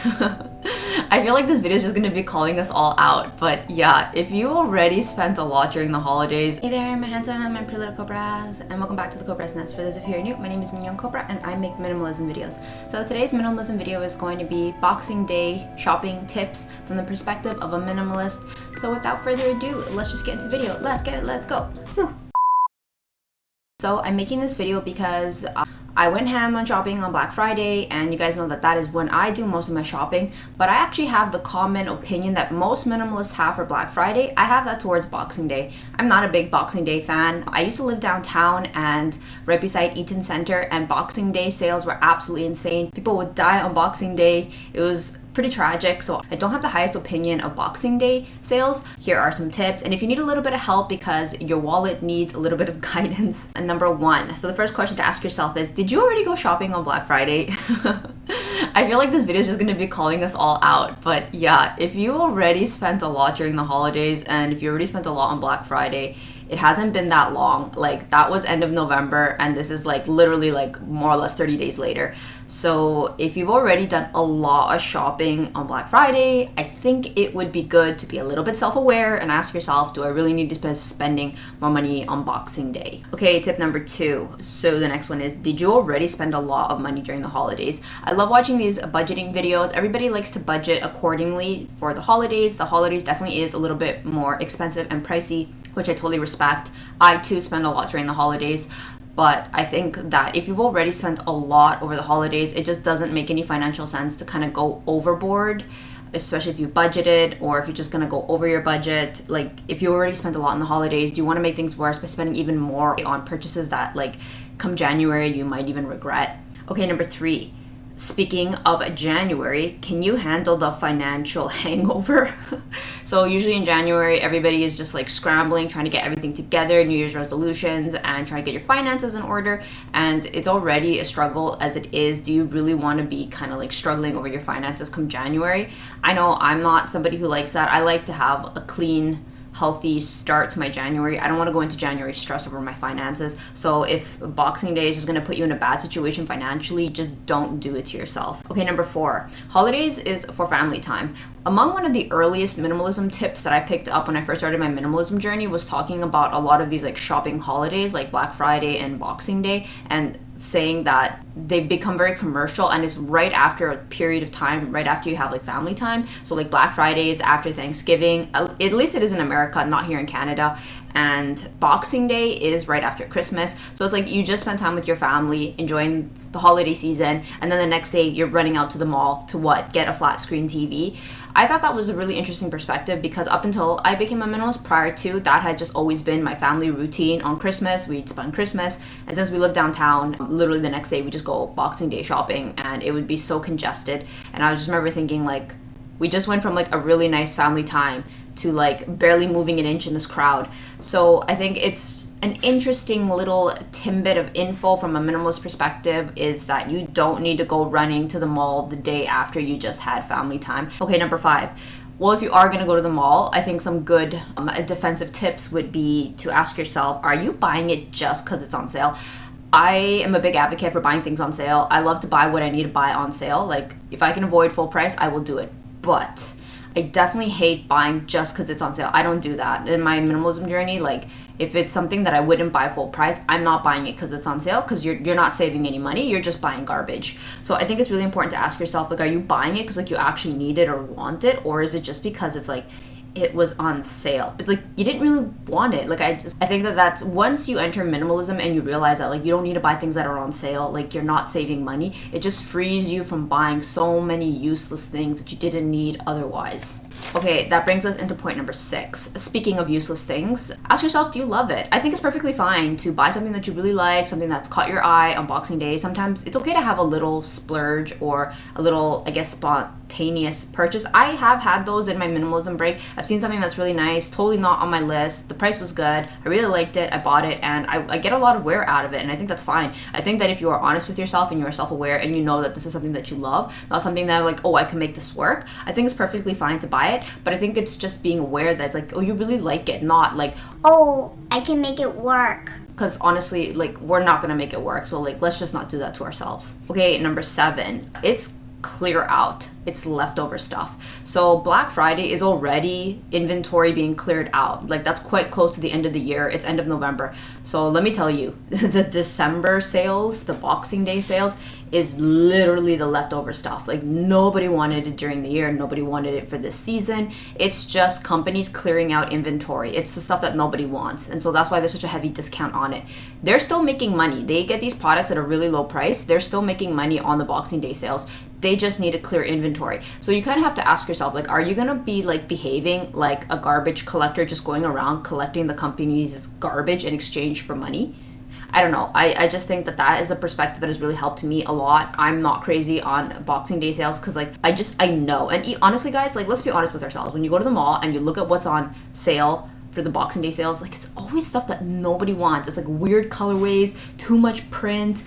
I feel like this video is just gonna be calling us all out, but yeah, if you already spent a lot during the holidays. Hey there, my handsome and pretty little Cobras, and welcome back to the Cobras Nest. For those of you who are new, my name is Mignon Cobra and I make minimalism videos. So today's minimalism video is going to be Boxing Day shopping tips from the perspective of a minimalist. So without further ado, let's just get into the video. Let's get it, let's go. Woo. So I'm making this video because I went ham on shopping on Black Friday, and you guys know that is when I do most of my shopping, but I actually have the common opinion that most minimalists have for Black Friday. I have that towards Boxing Day. I'm not a big Boxing Day fan. I used to live downtown and right beside Eaton Center, and Boxing Day sales were absolutely insane. People would die on Boxing Day. It was pretty tragic, so I don't have the highest opinion of Boxing Day sales. Here are some tips, and if you need a little bit of help because your wallet needs a little bit of guidance. And number one, so the first question to ask yourself is, did you already go shopping on Black Friday? I feel like this video is just going to be calling us all out, but yeah, if you already spent a lot during the holidays and if you already spent a lot on Black Friday, it hasn't been that long. Like, that was end of November, and this is like literally like more or less 30 days later. So if you've already done a lot of shopping on Black Friday, I think it would be good to be a little bit self-aware and ask yourself, do I really need to be spending more money on Boxing Day? Okay, tip number two. So the next one is, did you already spend a lot of money during the holidays? I love watching these budgeting videos. Everybody likes to budget accordingly for the holidays. The holidays definitely is a little bit more expensive and pricey, which I totally respect. I too spend a lot during the holidays, but I think that if you've already spent a lot over the holidays, it just doesn't make any financial sense to kind of go overboard, especially if you budgeted or if you're just gonna go over your budget. Like, if you already spent a lot in the holidays, do you want to make things worse by spending even more on purchases that, like, come January you might even regret? Okay, number three. Speaking of January, can you handle the financial hangover? So usually in January, everybody is just like scrambling, trying to get everything together, New Year's resolutions, and trying to get your finances in order. And it's already a struggle as it is. Do you really want to be kind of like struggling over your finances come January? I know I'm not somebody who likes that. I like to have a clean, healthy start to my January. I don't want to go into January stress over my finances. So if Boxing Day is just going to put you in a bad situation financially, just don't do it to yourself. Okay, number four, holidays is for family time. Among one of the earliest minimalism tips that I picked up when I first started my minimalism journey was talking about a lot of these like shopping holidays like Black Friday and Boxing Day, and saying that they become very commercial, and it's right after a period of time, right after you have like family time. So like Black Friday is after Thanksgiving, at least it is in America, not here in Canada, and Boxing Day is right after Christmas. So it's like you just spend time with your family enjoying the holiday season, and then the next day you're running out to the mall to what? Get a flat screen TV. I thought that was a really interesting perspective because up until I became a minimalist, prior to that had just always been my family routine. On Christmas, we'd spend Christmas, and since we live downtown, literally the next day we just go Boxing Day shopping, and it would be so congested. And I just remember thinking, like, we just went from like a really nice family time to like barely moving an inch in this crowd. So I think it's an interesting little tidbit of info from a minimalist perspective is that you don't need to go running to the mall the day after you just had family time. Okay, number five. Well, if you are going to go to the mall, I think some good defensive tips would be to ask yourself, are you buying it just because it's on sale? I am a big advocate for buying things on sale. I love to buy what I need to buy on sale. Like, if I can avoid full price, I will do it. But I definitely hate buying just because it's on sale. I don't do that. In my minimalism journey, like, if it's something that I wouldn't buy full price, I'm not buying it because it's on sale, because you're not saving any money. You're just buying garbage. So I think it's really important to ask yourself, like, are you buying it because like you actually need it or want it, or is it just because it's like it was on sale, but like you didn't really want it? Like, I think that's once you enter minimalism and you realize that like you don't need to buy things that are on sale, like you're not saving money, it just frees you from buying so many useless things that you didn't need otherwise. Okay, that brings us into point number 6. Speaking of useless things, ask yourself, do you love it? I think it's perfectly fine to buy something that you really like, something that's caught your eye on Boxing Day. Sometimes it's okay to have a little splurge or a little, I guess, spontaneous purchase. I have had those in my minimalism break. I've seen something that's really nice, totally not on my list. The price was good. I really liked it. I bought it, and I get a lot of wear out of it, and I think that's fine. I think that if you are honest with yourself and you are self-aware and you know that this is something that you love, not something that like, oh, I can make this work, I think it's perfectly fine to buy it. But I think it's just being aware that it's like, oh, you really like it, not like, oh, I can make it work. Because honestly, like, we're not gonna make it work, so like, let's just not do that to ourselves. Okay, number 7, it's clear out its leftover stuff. So Black Friday is already inventory being cleared out. Like that's quite close to the end of the year. It's end of November. So let me tell you, the December sales, the Boxing Day sales is literally the leftover stuff. Like nobody wanted it during the year. Nobody wanted it for this season. It's just companies clearing out inventory. It's the stuff that nobody wants. And so that's why there's such a heavy discount on it. They're still making money. They get these products at a really low price. They're still making money on the Boxing Day sales. They just need to clear inventory. So you kind of have to ask yourself, like, are you going to be like behaving like a garbage collector, just going around collecting the company's garbage in exchange for money? I don't know. I just think that is a perspective that has really helped me a lot. I'm not crazy on Boxing Day sales because like I know. And honestly guys, like let's be honest with ourselves. When you go to the mall and you look at what's on sale for the Boxing Day sales, like it's always stuff that nobody wants. It's like weird colorways, too much print,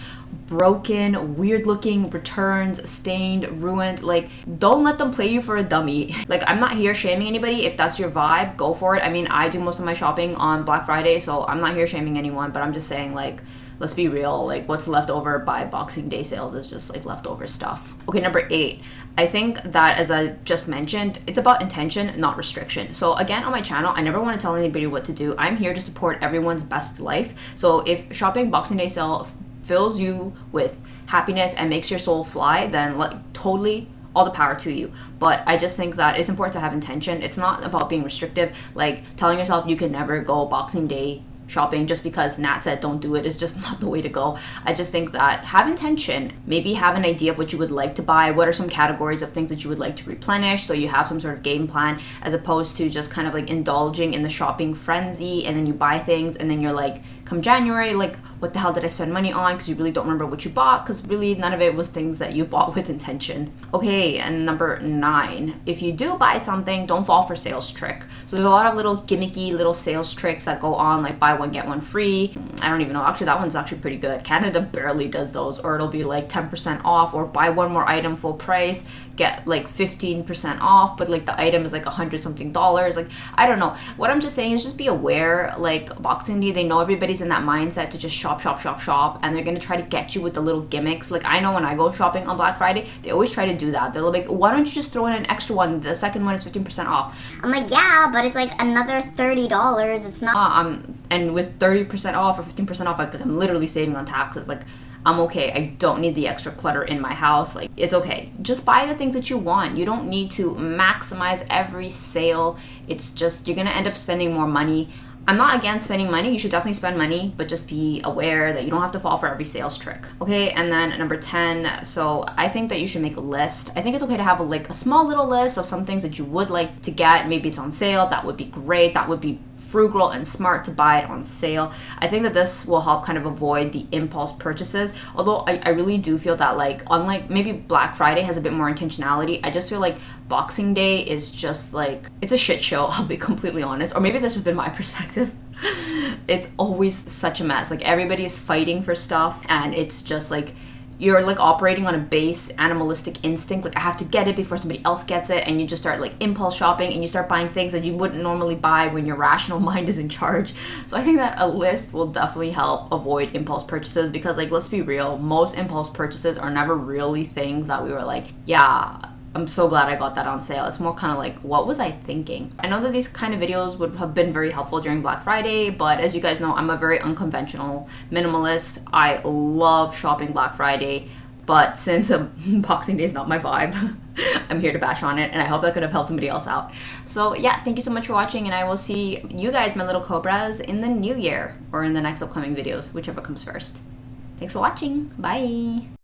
broken, weird looking returns, stained, ruined. Like don't let them play you for a dummy. Like I'm not here shaming anybody. If that's your vibe, go for it. I mean, I do most of my shopping on Black Friday, so I'm not here shaming anyone, but I'm just saying like let's be real, like what's left over by Boxing Day sales is just like leftover stuff. Okay, number 8. I think that, as I just mentioned, it's about intention, not restriction. So again, on my channel, I never want to tell anybody what to do. I'm here to support everyone's best life. So if shopping Boxing Day sale fills you with happiness and makes your soul fly, then like totally all the power to you. But I just think that it's important to have intention. It's not about being restrictive, like telling yourself you can never go Boxing Day shopping just because Nat said don't do it is just not the way to go. I just think that have intention, maybe have an idea of what you would like to buy, what are some categories of things that you would like to replenish, so you have some sort of game plan, as opposed to just kind of like indulging in the shopping frenzy and then you buy things and then you're like, come January, like what the hell did I spend money on, because you really don't remember what you bought, because really none of it was things that you bought with intention. Okay, and number 9, if you do buy something, don't fall for sales trick. So there's a lot of little gimmicky little sales tricks that go on, like buy one get one free. I don't even know, actually that one's actually pretty good. Canada barely does those, or it'll be like 10% off, or buy one more item full price, get like 15% off, but like the item is like $100 something. Like I don't know. What I'm just saying is just be aware. Like Boxing Day, they know everybody's in that mindset to just shop, and they're gonna try to get you with the little gimmicks. Like I know when I go shopping on Black Friday, they always try to do that. They're like, why don't you just throw in an extra one? The second one is 15% off. I'm like, yeah, but it's like another $30. It's not. And with 30% off or 15% off, like I'm literally saving on taxes. Like I'm okay. I don't need the extra clutter in my house. Like it's okay. Just buy the things that you want. You don't need to maximize every sale. It's just you're gonna end up spending more money. I'm not against spending money. You should definitely spend money, but just be aware that you don't have to fall for every sales trick. Okay, and then number 10, so I think that you should make a list. I think it's okay to have a small little list of some things that you would like to get. Maybe it's on sale. That would be great. That would be frugal and smart to buy it on sale. I think that this will help kind of avoid the impulse purchases. Although I really do feel that like, unlike maybe Black Friday has a bit more intentionality, I just feel like Boxing Day is just like, it's a shit show, I'll be completely honest. Or maybe that's just been my perspective. It's always such a mess. Like everybody is fighting for stuff and it's just like, you're like operating on a base animalistic instinct, like I have to get it before somebody else gets it, and you just start like impulse shopping and you start buying things that you wouldn't normally buy when your rational mind is in charge. So I think that a list will definitely help avoid impulse purchases, because like let's be real, most impulse purchases are never really things that we were like, yeah, I'm so glad I got that on sale. It's more kind of like, what was I thinking? I know that these kind of videos would have been very helpful during Black Friday, but as you guys know, I'm a very unconventional minimalist. I love shopping Black Friday, but since Boxing Day is not my vibe, I'm here to bash on it, and I hope that could have helped somebody else out. So yeah, thank you so much for watching, and I will see you guys, my little Cobras, in the new year, or in the next upcoming videos, whichever comes first. Thanks for watching. Bye!